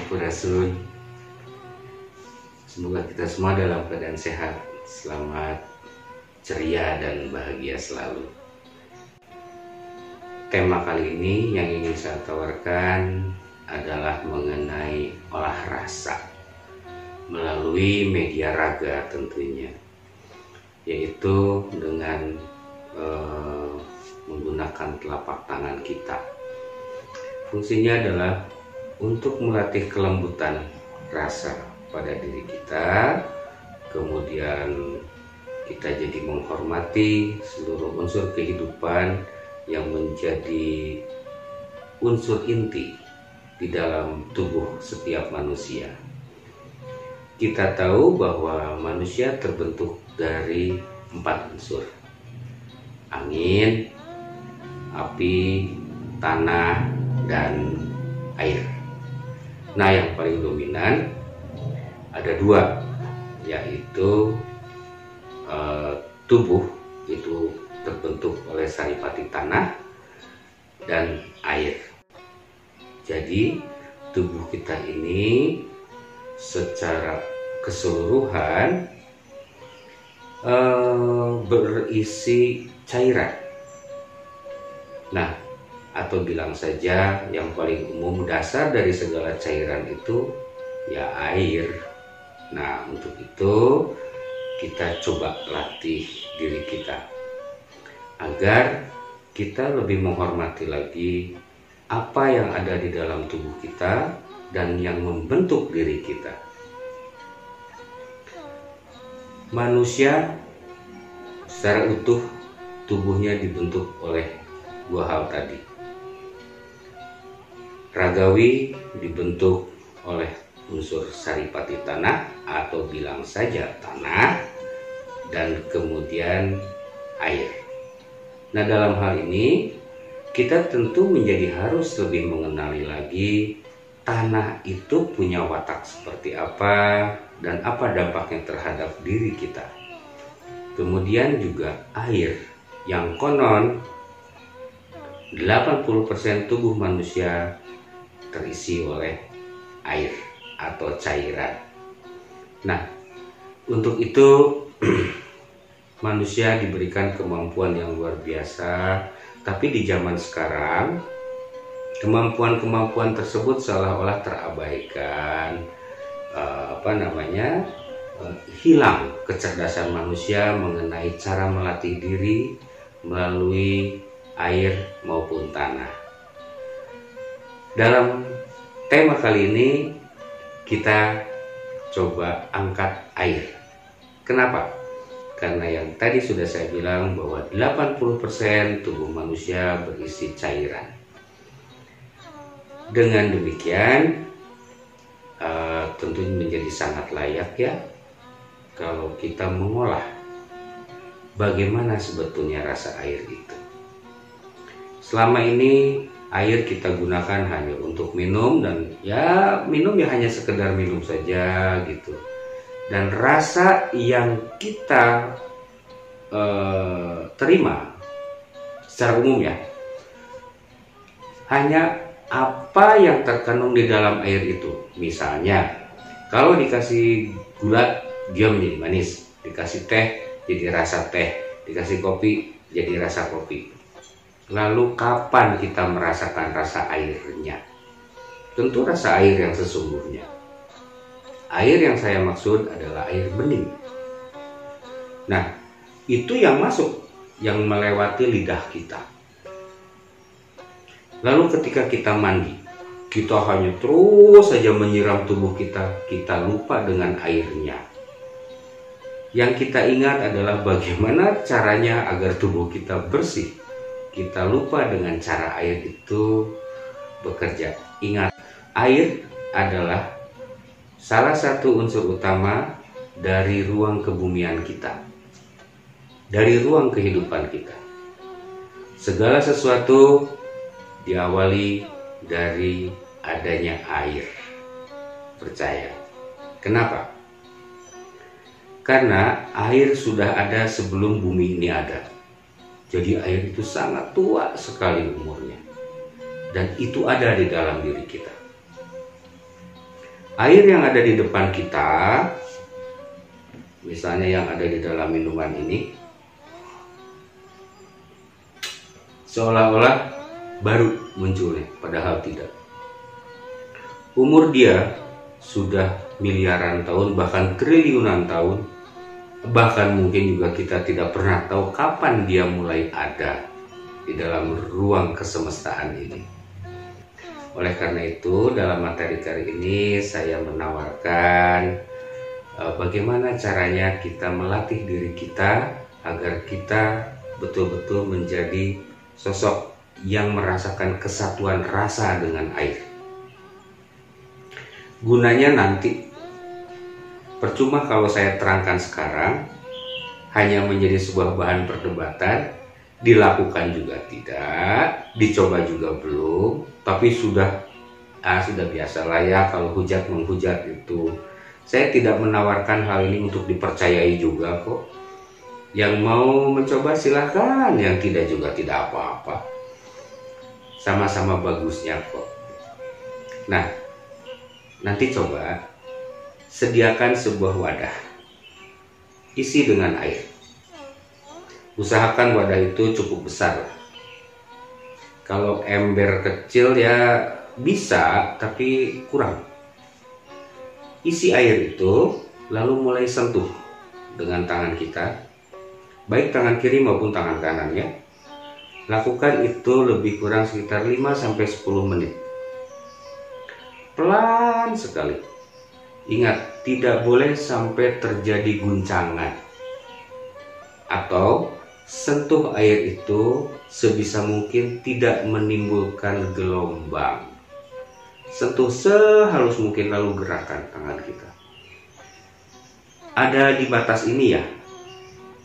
Sampurasun. Semoga kita semua dalam keadaan sehat, selamat, ceria, dan bahagia selalu. Tema kali ini yang ingin saya tawarkan adalah mengenai olah rasa melalui media raga tentunya, yaitu dengan menggunakan telapak tangan kita. Fungsinya adalah untuk melatih kelembutan rasa pada diri kita, kemudian kita jadi menghormati seluruh unsur kehidupan yang menjadi unsur inti di dalam tubuh setiap manusia. Kita tahu bahwa manusia terbentuk dari 4 unsur: angin, api, tanah, dan air. Nah, yang paling dominan ada 2, yaitu tubuh itu terbentuk oleh saripati tanah dan air. Jadi tubuh kita ini secara keseluruhan berisi cairan. Nah, atau bilang saja yang paling umum, dasar dari segala cairan itu ya air. Nah, untuk itu kita coba latih diri kita agar kita lebih menghormati lagi apa yang ada di dalam tubuh kita dan yang membentuk diri kita. Manusia secara utuh tubuhnya dibentuk oleh 2 hal tadi. Ragawi dibentuk oleh unsur saripati tanah atau bilang saja tanah, dan kemudian air. Nah, dalam hal ini kita tentu harus lebih mengenali lagi tanah itu punya watak seperti apa dan apa dampaknya terhadap diri kita. Kemudian juga air yang konon 80% tubuh manusia terisi oleh air atau cairan. Nah, untuk itu manusia diberikan kemampuan yang luar biasa, tapi di zaman sekarang kemampuan-kemampuan tersebut seolah-olah terabaikan, hilang kecerdasan manusia mengenai cara melatih diri melalui air maupun tanah. Dalam tema kali ini kita coba angkat air. Kenapa? Karena yang tadi sudah saya bilang bahwa 80% tubuh manusia berisi cairan. Dengan demikian tentunya menjadi sangat layak ya kalau kita mengolah bagaimana sebetulnya rasa air itu. Selama ini air kita gunakan hanya untuk minum, dan minum hanya sekedar minum saja gitu. Dan rasa yang kita terima secara umum ya hanya apa yang terkandung di dalam air itu. Misalnya kalau dikasih gula dia menjadi manis, dikasih teh jadi rasa teh, dikasih kopi jadi rasa kopi. Lalu kapan kita merasakan rasa airnya? Tentu rasa air yang sesungguhnya. Air yang saya maksud adalah air bening. Nah, itu yang masuk, yang melewati lidah kita. Lalu ketika kita mandi, kita hanya terus saja menyiram tubuh kita, kita lupa dengan airnya. Yang kita ingat adalah bagaimana caranya agar tubuh kita bersih. Kita lupa dengan cara air itu bekerja. Ingat, air adalah salah satu unsur utama dari ruang kebumian kita, dari ruang kehidupan kita. Segala sesuatu diawali dari adanya air. Percaya. Kenapa? Karena air sudah ada sebelum bumi ini ada. Jadi air itu sangat tua sekali umurnya. Dan itu ada di dalam diri kita. Air yang ada di depan kita, misalnya yang ada di dalam minuman ini, seolah-olah baru munculnya, padahal tidak. Umur dia sudah miliaran tahun, bahkan triliunan tahun, bahkan mungkin juga kita tidak pernah tahu kapan dia mulai ada di dalam ruang kesemestaan ini. Oleh karena itu, dalam materi kali ini saya menawarkan bagaimana caranya kita melatih diri kita agar kita betul-betul menjadi sosok yang merasakan kesatuan rasa dengan air. Gunanya nanti, percuma kalau saya terangkan sekarang, hanya menjadi sebuah bahan perdebatan, dilakukan juga tidak, dicoba juga belum, tapi sudah biasalah ya kalau hujat menghujat itu. Saya tidak menawarkan hal ini untuk dipercayai juga kok. Yang mau mencoba silahkan, yang tidak juga tidak apa-apa. Sama-sama bagusnya kok. Nah, nanti coba sediakan sebuah wadah, isi dengan air. Usahakan wadah itu cukup besar. Kalau ember kecil ya bisa, tapi kurang. Isi air itu, lalu mulai sentuh dengan tangan kita, baik tangan kiri maupun tangan kanannya. Lakukan itu lebih kurang sekitar 5-10 menit. Pelan sekali. Ingat, tidak boleh sampai terjadi guncangan. Atau sentuh air itu sebisa mungkin tidak menimbulkan gelombang. Sentuh sehalus mungkin, lalu gerakan tangan kita. Ada di batas ini ya.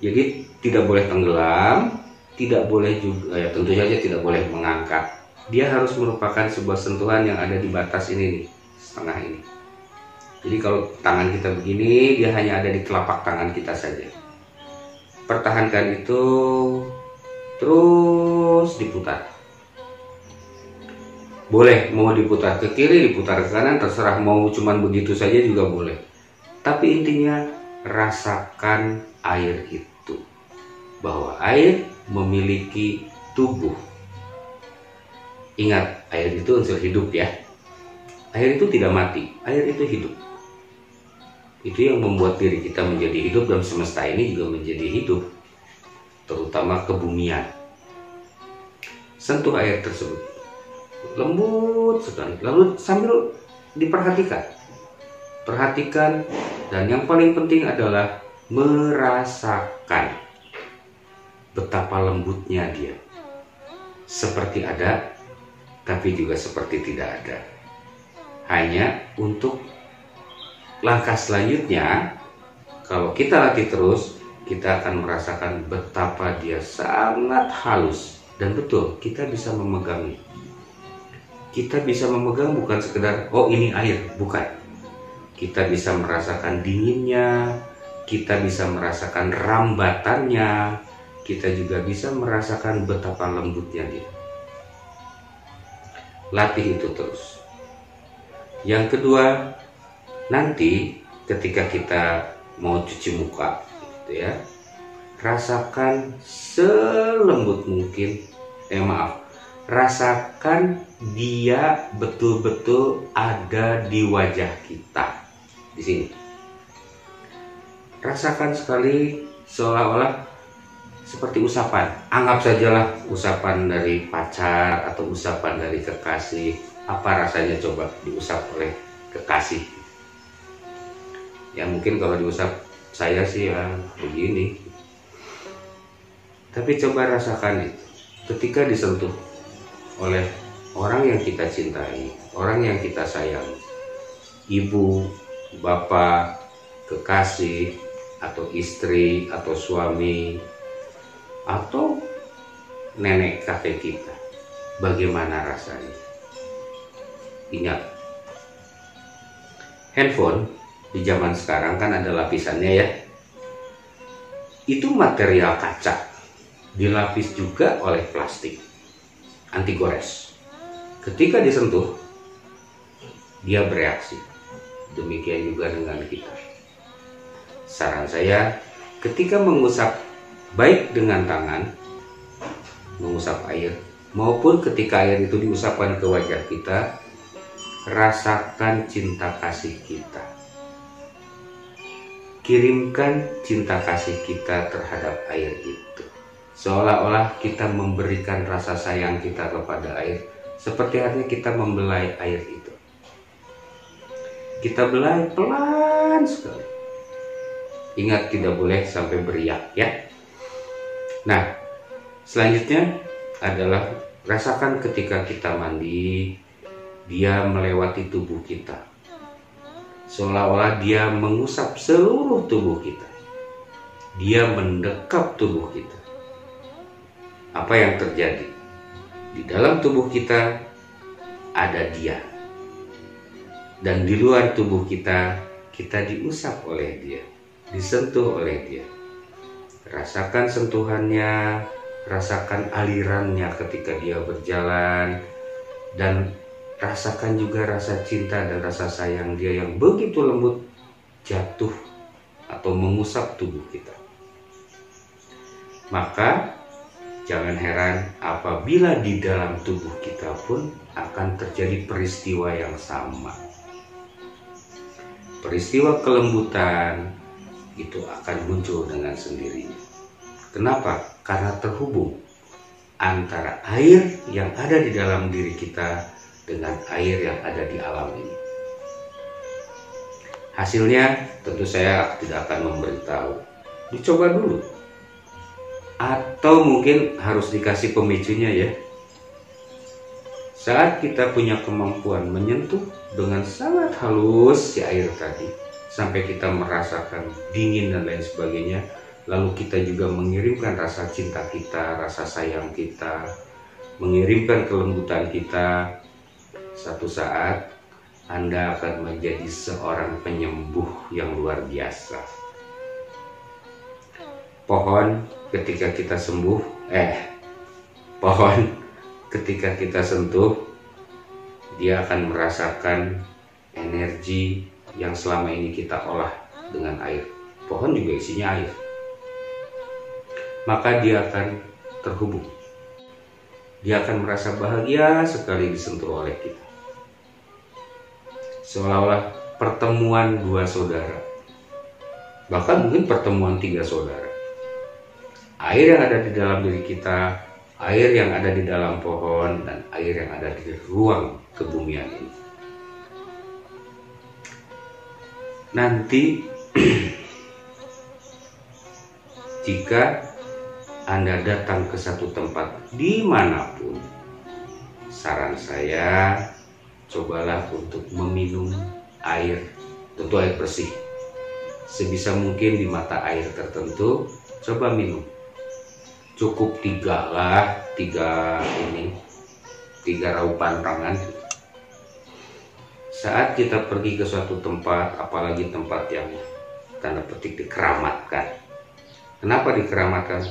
Jadi tidak boleh tenggelam, tidak boleh juga, ya tentu saja tidak boleh mengangkat. Dia harus merupakan sebuah sentuhan yang ada di batas ini nih, setengah ini. Jadi kalau tangan kita begini, dia hanya ada di telapak tangan kita saja. Pertahankan itu, terus diputar. Boleh mau diputar ke kiri, diputar ke kanan, terserah, mau cuman begitu saja juga boleh. Tapi intinya rasakan air itu, bahwa air memiliki tubuh. Ingat, air itu unsur hidup ya. Air itu tidak mati, air itu hidup. Itu yang membuat diri kita menjadi hidup, dan semesta ini juga menjadi hidup, terutama kebumian. Sentuh air tersebut, lembut sekali, lalu sambil diperhatikan. Perhatikan, dan yang paling penting adalah merasakan betapa lembutnya dia. Seperti ada, tapi juga seperti tidak ada. Hanya untuk langkah selanjutnya, kalau kita latih terus, kita akan merasakan betapa dia sangat halus. Dan betul, kita bisa memegangnya. Kita bisa memegang bukan sekedar, oh ini air, bukan. Kita bisa merasakan dinginnya, kita bisa merasakan rambatannya, kita juga bisa merasakan betapa lembutnya dia. Latih itu terus. Yang kedua, nanti ketika kita mau cuci muka, gitu ya, rasakan selembut mungkin. Rasakan dia betul-betul ada di wajah kita, di sini. Rasakan sekali, seolah-olah seperti usapan. Anggap sajalah usapan dari pacar atau usapan dari kekasih. Apa rasanya coba diusap oleh kekasih? Ya mungkin kalau diusap saya sih ya begini. Tapi coba rasakan itu ketika disentuh oleh orang yang kita cintai, orang yang kita sayang, ibu, bapak, kekasih, atau istri, atau suami, atau nenek kakek kita. Bagaimana rasanya? Ingat, handphone di zaman sekarang kan ada lapisannya ya. Itu material kaca, dilapis juga oleh plastik anti gores. Ketika disentuh, dia bereaksi. demikian juga dengan kita. Saran saya, ketika mengusap baik dengan tangan, mengusap air, maupun ketika air itu diusapkan ke wajah kita, rasakan cinta kasih kita. Kirimkan cinta kasih kita terhadap air itu. Seolah-olah kita memberikan rasa sayang kita kepada air, seperti halnya kita membelai air itu. Kita belai pelan sekali. Ingat, tidak boleh sampai beriak ya. Nah, selanjutnya adalah rasakan ketika kita mandi, dia melewati tubuh kita. Seolah-olah dia mengusap seluruh tubuh kita. Dia mendekap tubuh kita. Apa yang terjadi? Di dalam tubuh kita ada dia. Dan di luar tubuh kita, kita diusap oleh dia, disentuh oleh dia. Rasakan sentuhannya, rasakan alirannya ketika dia berjalan, dan rasakan juga rasa cinta dan rasa sayang dia yang begitu lembut jatuh atau mengusap tubuh kita. Maka jangan heran apabila di dalam tubuh kita pun akan terjadi peristiwa yang sama. Peristiwa kelembutan itu akan muncul dengan sendirinya. Kenapa? Karena terhubung antara air yang ada di dalam diri kita dengan air yang ada di alam ini. Hasilnya tentu saya tidak akan memberitahu. Dicoba dulu. Atau mungkin harus dikasih pemicunya ya. Saat kita punya kemampuan menyentuh dengan sangat halus si air tadi, sampai kita merasakan dingin dan lain sebagainya, lalu kita juga mengirimkan rasa cinta kita, rasa sayang kita, mengirimkan kelembutan kita, satu saat Anda akan menjadi seorang penyembuh yang luar biasa. Pohon ketika kita ketika kita sentuh, dia akan merasakan energi yang selama ini kita olah dengan air. Pohon juga isinya air. Maka dia akan terhubung. Dia akan merasa bahagia sekali disentuh oleh kita. Seolah-olah pertemuan dua saudara. Bahkan mungkin pertemuan tiga saudara. Air yang ada di dalam diri kita, air yang ada di dalam pohon, dan air yang ada di ruang kebumian ini. Nanti jika Anda datang ke satu tempat dimanapun, saran saya cobalah untuk meminum air, tentu air bersih. Sebisa mungkin di mata air tertentu, coba minum. Cukup tiga raupan tangan. Saat kita pergi ke suatu tempat, apalagi tempat yang tanda petik dikeramatkan. Kenapa dikeramatkan?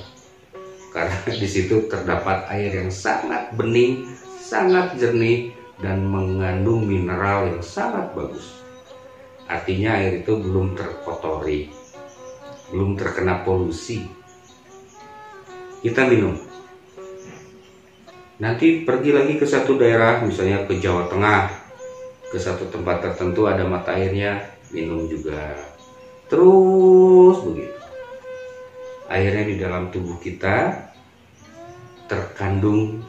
Karena di situ terdapat air yang sangat bening, sangat jernih, dan mengandung mineral yang sangat bagus. Artinya air itu belum terkotori, belum terkena polusi. Kita minum. Nanti pergi lagi ke satu daerah, misalnya ke Jawa Tengah, ke satu tempat tertentu ada mata airnya, minum juga. Terus begitu. Airnya di dalam tubuh kita terkandung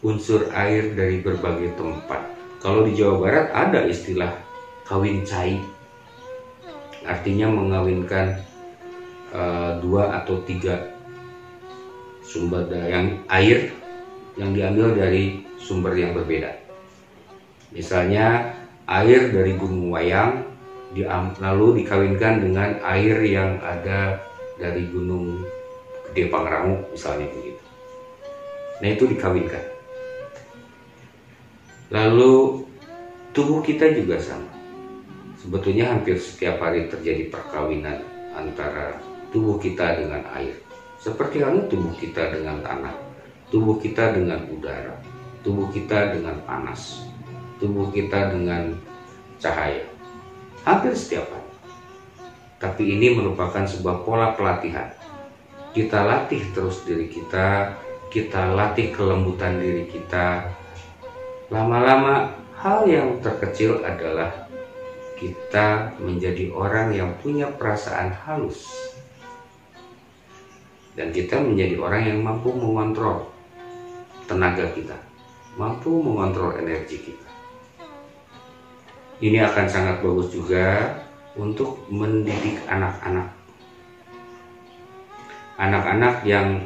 unsur air dari berbagai tempat. Kalau di Jawa Barat ada istilah kawin cai, artinya mengawinkan 2 atau 3 sumber yang air yang diambil dari sumber yang berbeda. Misalnya air dari Gunung Wayang lalu dikawinkan dengan air yang ada dari Gunung Gede Pangrango, misalnya begitu. Nah, itu dikawinkan. Lalu tubuh kita juga sama. Sebetulnya hampir setiap hari terjadi perkawinan antara tubuh kita dengan air. Seperti halnya tubuh kita dengan tanah, tubuh kita dengan udara, tubuh kita dengan panas, tubuh kita dengan cahaya. hampir setiap hari. Tapi ini merupakan sebuah pola pelatihan. Kita latih terus diri kita latih kelembutan diri kita. Lama-lama hal yang terkecil adalah kita menjadi orang yang punya perasaan halus. Dan kita menjadi orang yang mampu mengontrol tenaga kita, mampu mengontrol energi kita. Ini akan sangat bagus juga untuk mendidik anak-anak. Anak-anak yang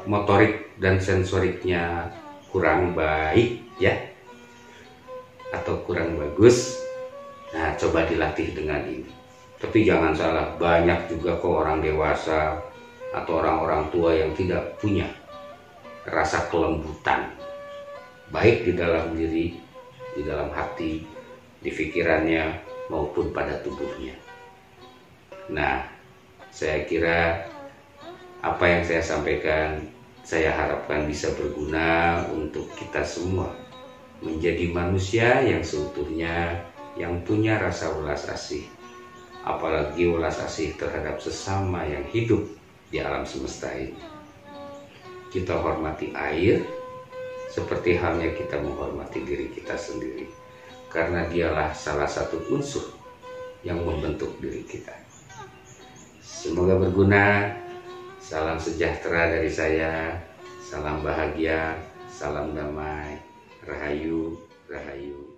motorik dan sensoriknya kurang baik ya, atau kurang bagus. Nah, coba dilatih dengan ini. Tapi jangan salah, banyak juga kok orang dewasa atau orang-orang tua yang tidak punya rasa kelembutan, baik di dalam diri, di dalam hati, di pikirannya, maupun pada tubuhnya. Nah, saya kira apa yang saya sampaikan, saya harapkan bisa berguna untuk kita semua menjadi manusia yang seutuhnya, yang punya rasa welas asih, apalagi welas asih terhadap sesama yang hidup di alam semesta ini. Kita hormati air seperti halnya kita menghormati diri kita sendiri, karena dialah salah satu unsur yang membentuk diri kita. Semoga berguna. Salam sejahtera dari saya, salam bahagia, salam damai, rahayu, rahayu.